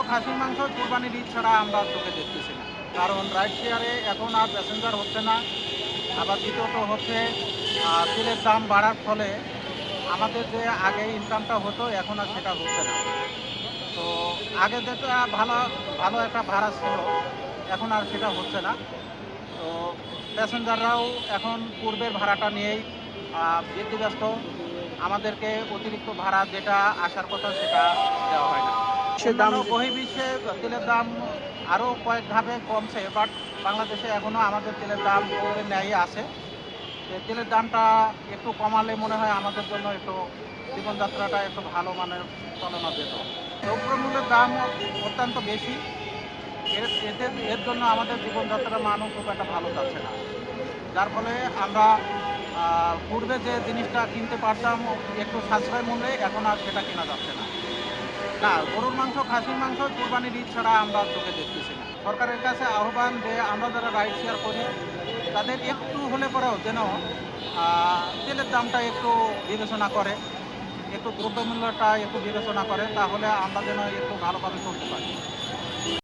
খাসির মাংস কুরবানির ঈদ ছাড়া আমরা চোখে দেখতেছি না। কারণ রাইড শেয়ারে এখন আর প্যাসেঞ্জার হচ্ছে না। আবার দ্বিতীয়ত হচ্ছে তেলের দাম বাড়ার ফলে আমাদের যে আগে ইনকামটা হতো এখন আর সেটা হচ্ছে না। তো আগে যেটা ভালো ভালো একটা ভাড়া ছিল এখন আর সেটা হচ্ছে না। তো প্যাসেঞ্জাররাও এখন পূর্বের ভাড়াটা নিয়েই ব্যতিব্যস্ত। আমাদেরকে অতিরিক্ত ভাড়া যেটা আসার কথা সেটা দেওয়া হয় না। অন্যান্য বহির্বিশ্বে তেলের দাম আরও কয়েক ধাপে কমছে, বাট বাংলাদেশে এখনও আমাদের তেলের দাম পূর্বের ন্যায়ই আছে। তেলের দামটা একটু কমালে মনে হয় আমাদের জন্য একটু জীবনযাত্রাটা একটু ভালো মানের চালানো যেত। দ্রব্যমূল্যের দাম অত্যন্ত বেশি। এর জন্য আমাদের জীবনযাত্রার মানও খুব একটা ভালো যাচ্ছে না। যার ফলে আমরা পূর্বে যে জিনিসটা কিনতে পারতাম একটু সাশ্রয় মূল্যে, এখন আর সেটা কেনা যাচ্ছে না। না, গরুর মাংস, খাসির মাংস কুরবানির ঈদ ছাড়া আমরা চোখে দেখতেছি না। সরকারের কাছে আহ্বান যে আমরা যারা রাইড শেয়ার করি তাদের একটু হলে পরেও যেন তেলের দামটা একটু বিবেচনা করে, একটু দ্রব্যমূল্যটা একটু বিবেচনা করে, তাহলে আমরা যেন একটু ভালোভাবে চলতে পারি।